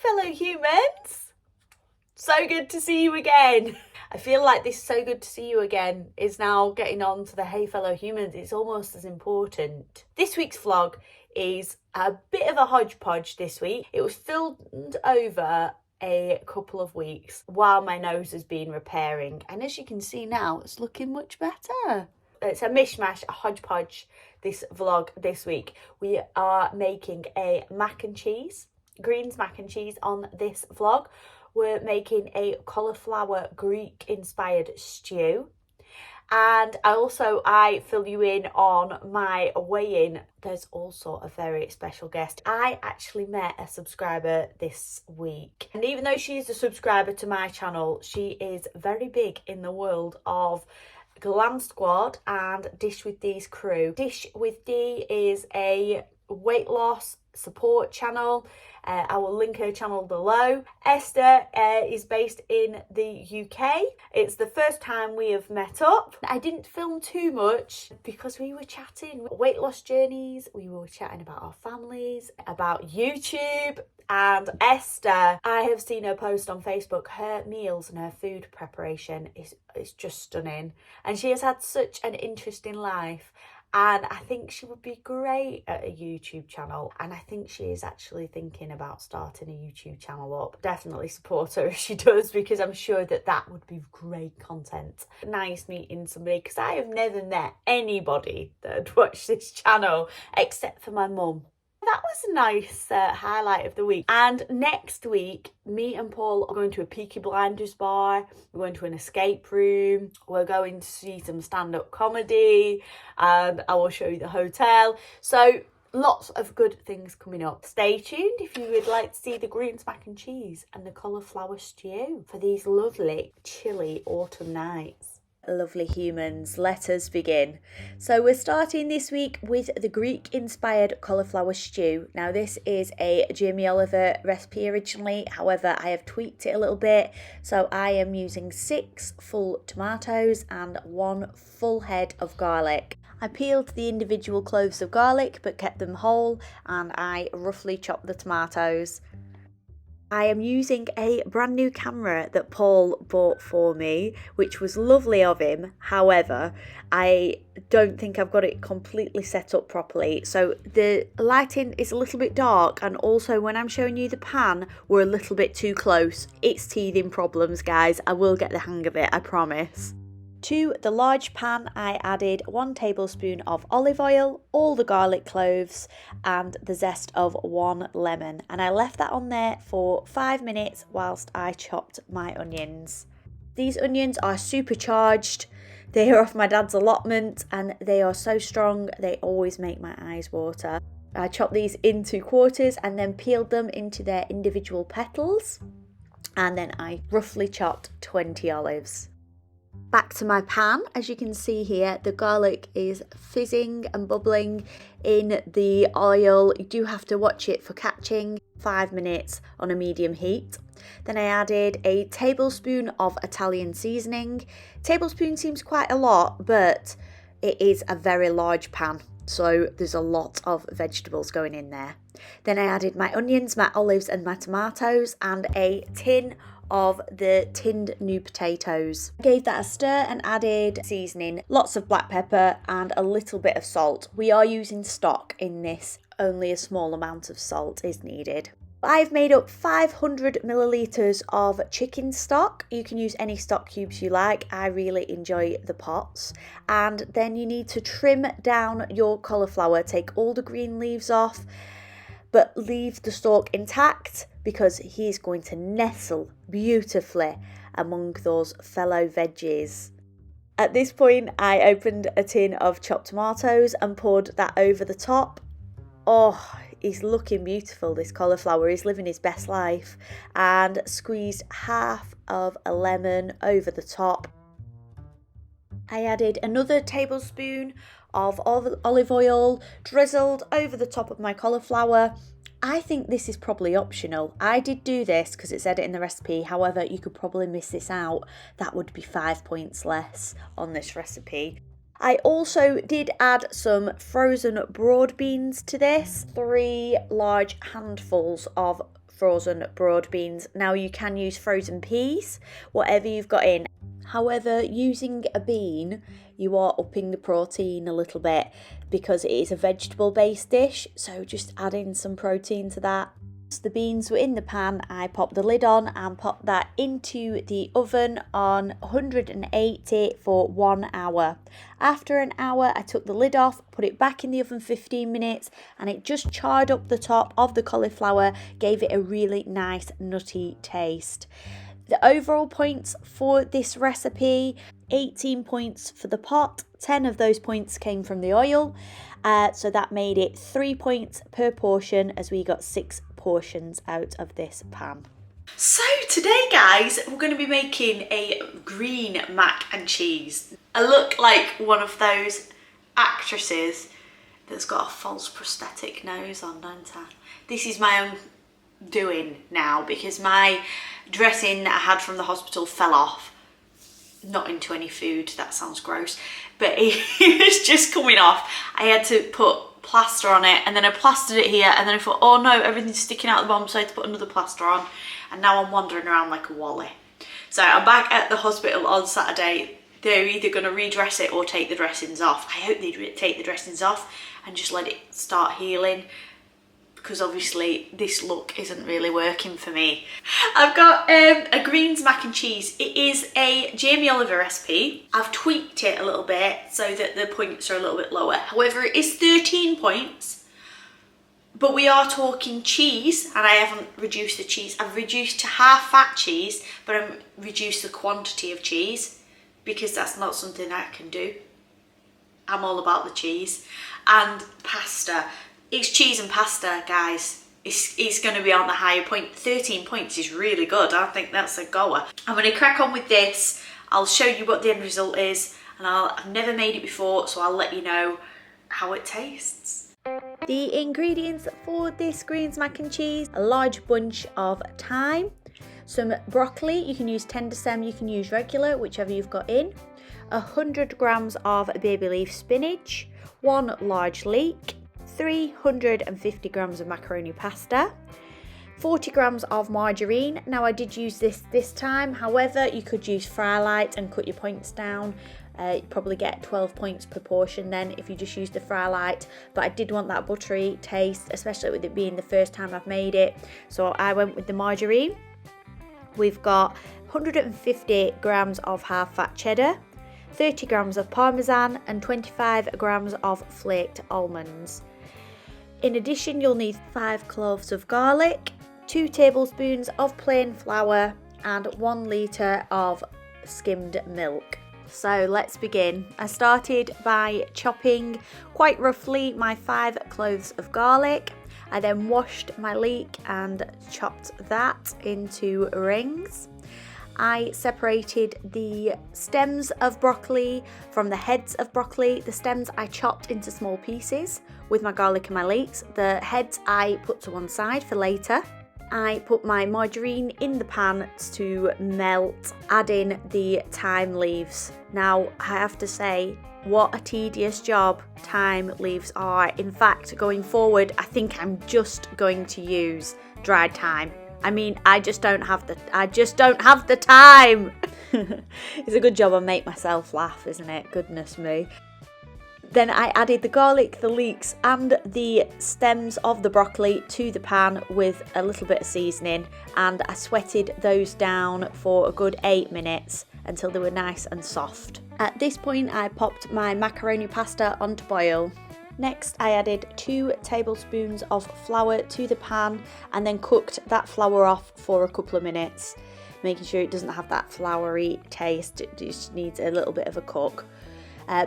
fellow humans! So good to see you again. I feel like this so good to see you again is now getting on to the hey fellow humans. It's almost as important. This week's vlog is a bit of a hodgepodge this week. It was filmed over a couple of weeks while my nose has been repairing, and as you can see now, it's looking much better. It's a mishmash, a hodgepodge, this vlog this week. We are making a mac and cheese, greens mac and cheese on this vlog. We're making a cauliflower Greek inspired stew. And I fill you in on my weigh-in. There's also a very special guest. I actually met a subscriber this week. And even though she is a subscriber to my channel, she is very big in the world of Glam Squad and Dish with D's crew. Dish with D is a weight loss support channel. I will link her channel below. Esther is based in the UK. It's the first time we have met up. I didn't film too much because we were chatting weight loss journeys, we were chatting about our families, about YouTube. And Esther, I have seen her post on Facebook. Her meals and her food preparation is just stunning. And she has had such an interesting life. And I think she would be great at a YouTube channel. And I think she is actually thinking about starting a YouTube channel up. Definitely support her if she does, because I'm sure that would be great content. Nice meeting somebody, because I have never met anybody that had watched this channel except for my mum. That was a nice highlight of the week. And next week, me and Paul are going to a Peaky Blinders bar. We're going to an escape room. We're going to see some stand-up comedy. And I will show you the hotel. So lots of good things coming up. Stay tuned if you would like to see the greens mac and cheese and the cauliflower stew for these lovely chilly autumn nights. Lovely humans, let us begin. So we're starting this week with the Greek inspired cauliflower stew. Now this is a Jamie Oliver recipe originally, however I have tweaked it a little bit. So I am using 6 full tomatoes and 1 full head of garlic. I peeled the individual cloves of garlic but kept them whole, and I roughly chopped the tomatoes. I am using a brand new camera that Paul bought for me, which was lovely of him. However, I don't think I've got it completely set up properly. So the lighting is a little bit dark, and also when I'm showing you the pan, we're a little bit too close. It's teething problems, guys. I will get the hang of it, I promise. To the large pan, I added 1 tablespoon of olive oil, all the garlic cloves, and the zest of 1 lemon. And I left that on there for 5 minutes whilst I chopped my onions. These onions are supercharged. They are off my dad's allotment and they are so strong, they always make my eyes water. I chopped these into quarters and then peeled them into their individual petals. And then I roughly chopped 20 olives. Back to my pan, as you can see here, the garlic is fizzing and bubbling in the oil. You do have to watch it for catching. 5 minutes on a medium heat. Then I added a tablespoon of Italian seasoning. Tablespoon seems quite a lot, but it is a very large pan, so there's a lot of vegetables going in there. Then I added my onions, my olives and my tomatoes, and a tin of the tinned new potatoes. I gave that a stir and added seasoning, lots of black pepper and a little bit of salt. We are using stock in this, only a small amount of salt is needed. I've made up 500 millilitres of chicken stock. You can use any stock cubes you like. I really enjoy the pots. And then you need to trim down your cauliflower, take all the green leaves off, but leave the stalk intact because he's going to nestle beautifully among those fellow veggies. At this point, I opened a tin of chopped tomatoes and poured that over the top. Oh, he's looking beautiful, this cauliflower. He's living his best life. And squeezed half of a lemon over the top. I added another tablespoon of olive oil, drizzled over the top of my cauliflower. I think this is probably optional. I did do this because it said it in the recipe. However, you could probably miss this out. That would be 5 points less on this recipe. I also did add some frozen broad beans to this. 3 large handfuls of frozen broad beans. Now you can use frozen peas, whatever you've got in. However, using a bean, you are upping the protein a little bit because it is a vegetable based dish, so just add in some protein to that. Once the beans were in the pan, I popped the lid on and popped that into the oven on 180 for 1 hour. After an hour, I took the lid off, put it back in the oven 15 minutes, and it just charred up the top of the cauliflower, gave it a really nice nutty taste. The overall points for this recipe, 18 points for the pot, 10 of those points came from the oil, so that made it 3 points per portion as we got 6 portions out of this pan. So today, guys, we're going to be making a green mac and cheese. I look like one of those actresses that's got a false prosthetic nose on, don't I? This is my own doing now because my dressing that I had from the hospital fell off. Not into any food, that sounds gross, but it was just coming off. I had to put plaster on it, and then I plastered it here, and then I thought, oh no, everything's sticking out the bottom, so I had to put another plaster on, and now I'm wandering around like a wally. So I'm back at the hospital on Saturday. They're either going to redress it or take the dressings off. I hope they take the dressings off and just let it start healing, because obviously this look isn't really working for me. I've got a greens mac and cheese. It is a Jamie Oliver recipe. I've tweaked it a little bit so that the points are a little bit lower. However, it is 13 points, but we are talking cheese, and I haven't reduced the cheese. I've reduced to half fat cheese, but I've reduced the quantity of cheese because that's not something I can do. I'm all about the cheese. And pasta. It's cheese and pasta, guys. It's going to be on the higher point. 13 points is really good. I think that's a goer. I'm going to crack on with this. I'll show you what the end result is. And I've never made it before, so I'll let you know how it tastes. The ingredients for this greens mac and cheese: a large bunch of thyme, some broccoli, you can use tender stem, you can use regular, whichever you've got in, 100 grams of baby leaf spinach, 1 large leek, 350 grams of macaroni pasta, 40 grams of margarine. Now I did use this time, however you could use Frylight and cut your points down. You'd probably get 12 points per portion then if you just used the Frylight, but I did want that buttery taste, especially with it being the first time I've made it, so I went with the margarine. We've got 150 grams of half fat cheddar, 30 grams of parmesan, and 25 grams of flaked almonds. In addition, you'll need 5 cloves of garlic, 2 tablespoons of plain flour, and 1 litre of skimmed milk. So let's begin. I started by chopping quite roughly my 5 cloves of garlic. I then washed my leek and chopped that into rings. I separated the stems of broccoli from the heads of broccoli. The stems I chopped into small pieces with my garlic and my leeks. The heads I put to one side for later. I put my margarine in the pan to melt, add in the thyme leaves. Now I have to say, what a tedious job thyme leaves are. In fact, going forward, I think I'm just going to use dried thyme. I mean, I just don't have the time. It's a good job I make myself laugh, isn't it? Goodness me. Then I added the garlic, the leeks, and the stems of the broccoli to the pan with a little bit of seasoning, and I sweated those down for a good 8 minutes until they were nice and soft. At this point, I popped my macaroni pasta onto boil. Next, I added 2 tablespoons of flour to the pan and then cooked that flour off for a couple of minutes, making sure it doesn't have that floury taste. It just needs a little bit of a cook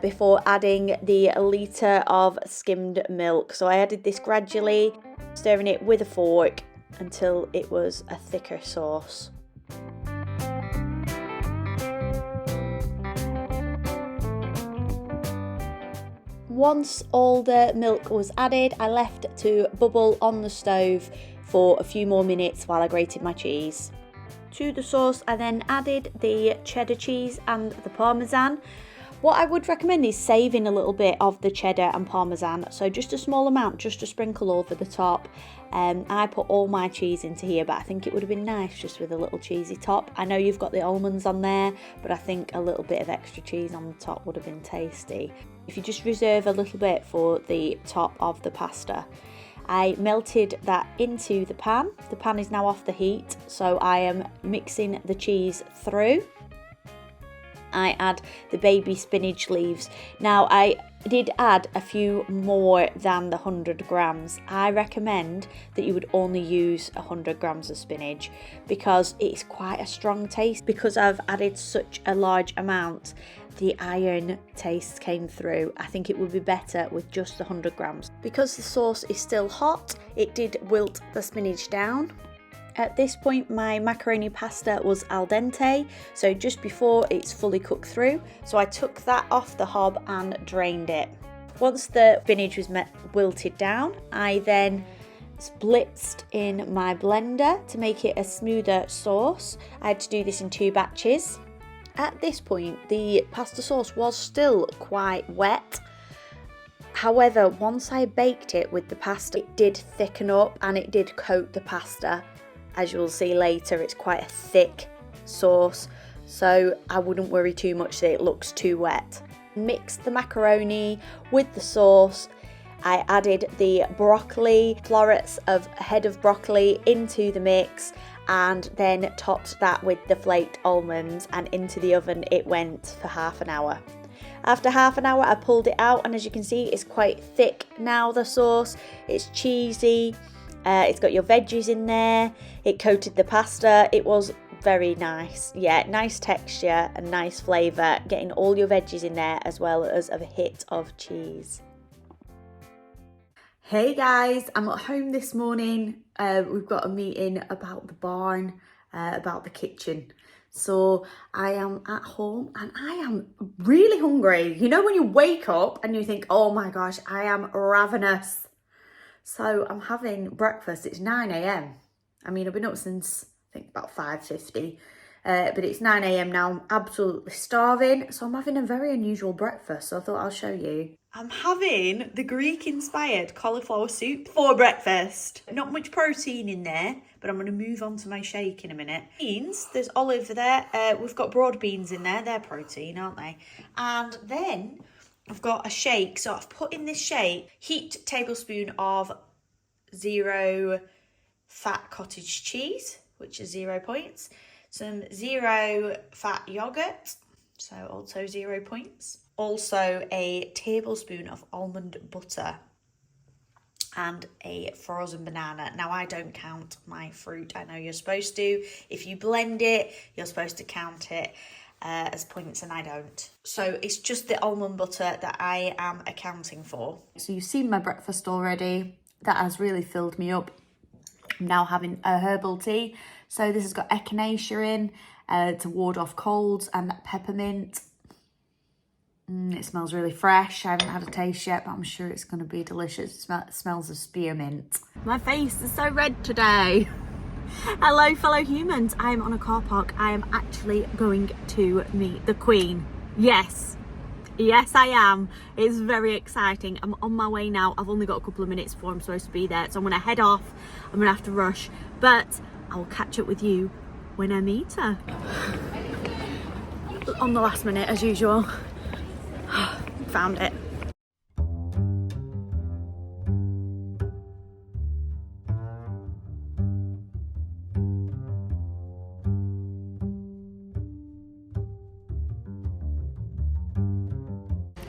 before adding the litre of skimmed milk. So I added this gradually, stirring it with a fork until it was a thicker sauce. Once all the milk was added, I left it to bubble on the stove for a few more minutes while I grated my cheese. To the sauce, I then added the cheddar cheese and the parmesan. What I would recommend is saving a little bit of the cheddar and parmesan, so just a small amount just to sprinkle over the top. I put all my cheese into here, but I think it would have been nice just with a little cheesy top. I know you've got the almonds on there, but I think a little bit of extra cheese on the top would have been tasty. If you just reserve a little bit for the top of the pasta. I melted that into the pan. The pan is now off the heat, so I am mixing the cheese through. I add the baby spinach leaves. Now I did add a few more than the 100 grams. I recommend that you would only use 100 grams of spinach because it's quite a strong taste. Because I've added such a large amount, the iron taste came through. I think it would be better with just the 100 grams. Because the sauce is still hot, it did wilt the spinach down. At this point, my macaroni pasta was al dente, so just before it's fully cooked through. So I took that off the hob and drained it. Once the spinach was wilted down, I then blitzed in my blender to make it a smoother sauce. I had to do this in 2 batches. At this point, the pasta sauce was still quite wet. However, once I baked it with the pasta, it did thicken up and it did coat the pasta. As you'll see later, it's quite a thick sauce, so I wouldn't worry too much that it looks too wet. Mix the macaroni with the sauce. I added the broccoli, florets of a head of broccoli into the mix, and then topped that with the flaked almonds, and into the oven it went for half an hour. After half an hour I pulled it out, and as you can see it's quite thick now, the sauce. It's cheesy. It's got your veggies in there. It coated the pasta. It was very nice. Yeah, nice texture and nice flavour. Getting all your veggies in there as well as a hit of cheese. Hey guys, I'm at home this morning. We've got a meeting about the barn, about the kitchen. So I am at home and I am really hungry. You know when you wake up and you think, oh my gosh, I am ravenous. So I'm having breakfast. It's 9 a.m. I mean, I've been up since I think about 5:50, but it's 9 a.m. now. I'm absolutely starving. So I'm having a very unusual breakfast. So I thought I'll show you. I'm having the Greek-inspired cauliflower soup for breakfast. Not much protein in there, but I'm going to move on to my shake in a minute. Beans, there's olive there. We've got broad beans in there. They're protein, aren't they? And then I've got a shake. So I've put in this shake, heaped tablespoon of 0 fat cottage cheese, which is 0 points. Some 0 fat yogurt, so also 0 points. Also a tablespoon of almond butter and a frozen banana. Now I don't count my fruit. I know you're supposed to. If you blend it, you're supposed to count it as points, and I don't. So it's just the almond butter that I am accounting for. So you've seen my breakfast already. That has really filled me up. I'm now having a herbal tea. So this has got echinacea in to ward off colds, and peppermint. It smells really fresh. I haven't had a taste yet, but I'm sure it's going to be delicious. It smells of spearmint. My face is so red today. Hello fellow humans, I am on a car park. I am actually going to meet the Queen. Yes I am. It's very exciting. I'm on my way now. I've only got a couple of minutes before I'm supposed to be there, so I'm going to head off. I'm going to have to rush, but I will catch up with you when I meet her. On the last minute as usual. Found it.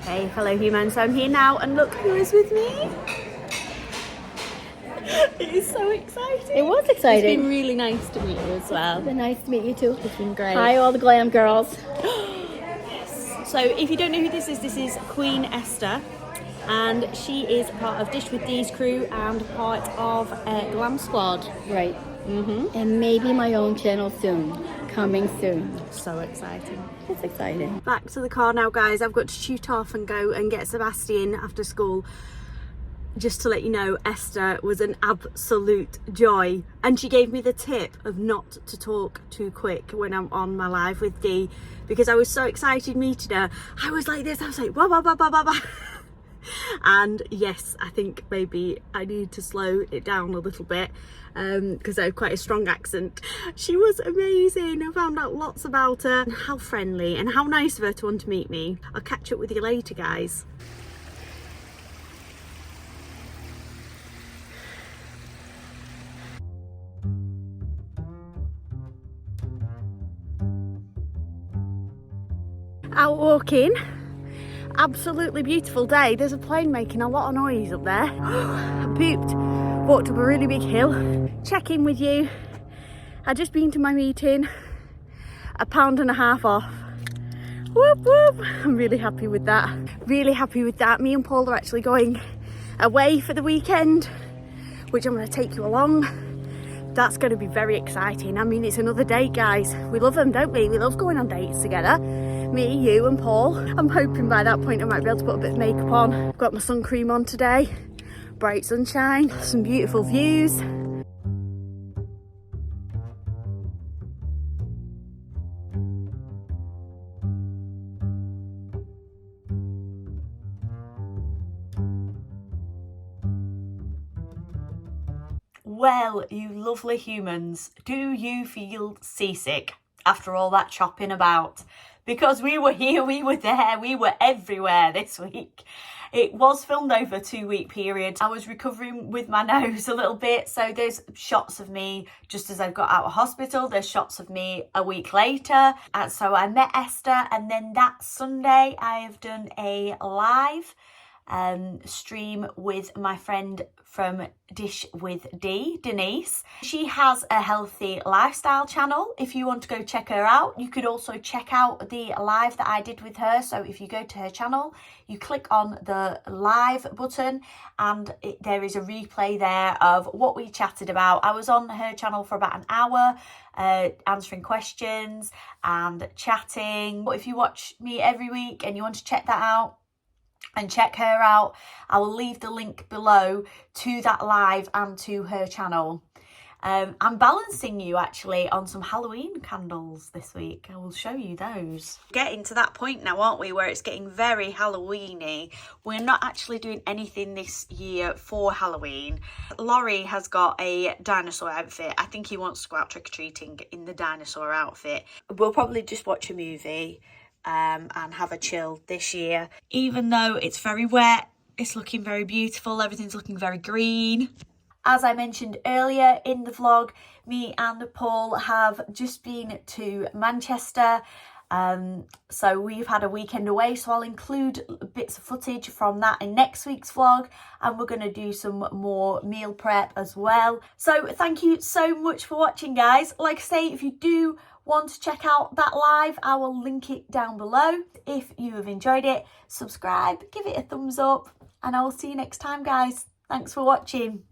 Hey fellow humans, so I'm here now and look who is with me. It is so exciting. It was exciting. It's been really nice to meet you as well. It's been nice to meet you too. It's been great. Hi all the glam girls. Yes. So if you don't know who this is Queen Esther, and she is part of Dish with Dee's crew and part of Glam Squad. Right. And maybe my own channel soon. Coming soon. So exciting. It's exciting. Back to the car now, guys. I've got to shoot off and go and get Sebastian after school. Just to let you know, Esther was an absolute joy, and she gave me the tip of not to talk too quick when I'm on my live with Dee, because I was so excited meeting her. I was like this, I was like blah blah blah blah blah blah. And yes, I think maybe I need to slow it down a little bit because I have quite a strong accent. She was amazing. I found out lots about her and how friendly and how nice of her to want to meet me. I'll catch up with you later, guys. Out walking, absolutely beautiful day. There's a plane making a lot of noise up there. I pooped, walked up a really big hill. Check in with you. I've just been to my meeting, £1.50 off. Whoop whoop. I'm really happy with that. Really happy with that. Me and Paul are actually going away for the weekend, which I'm going to take you along. That's going to be very exciting. I mean, it's another date, guys. We love them, don't we? We love going on dates together. Me, you and Paul. I'm hoping by that point I might be able to put a bit of makeup on. I've got my sun cream on today. Bright sunshine, some beautiful views. Well, you lovely humans, do you feel seasick after all that chopping about? Because we were here, we were there, we were everywhere this week. It was filmed over a 2-week period. I was recovering with my nose a little bit, so there's shots of me just as I've got out of hospital. There's shots of me a week later. And so I met Esther, and then that Sunday I have done a live stream with my friend from Dish with Dee, Denise. She has a healthy lifestyle channel. If you want to go check her out, you could also check out the live that I did with her. So if you go to her channel, you click on the live button and there is a replay there of what we chatted about. I was on her channel for about an hour, answering questions and chatting. But if you watch me every week and you want to check that out, and check her out, I will leave the link below to that live and to her channel. I'm balancing you actually on some Halloween candles this week. I will show you those. Getting to that point now, aren't we, where it's getting very Halloween-y. We're not actually doing anything this year for Halloween. Laurie has got a dinosaur outfit. I think he wants to go out trick-or-treating in the dinosaur outfit. We'll probably just watch a movie and have a chill this year. Even though it's very wet, it's looking very beautiful, everything's looking very green. As I mentioned earlier in the vlog, me and Paul have just been to Manchester. So we've had a weekend away, so I'll include bits of footage from that in next week's vlog, and we're going to do some more meal prep as well. So thank you so much for watching, guys. Like I say, if you do want to check out that live, I will link it down below. If you have enjoyed it, subscribe, give it a thumbs up, and I will see you next time, guys. Thanks for watching.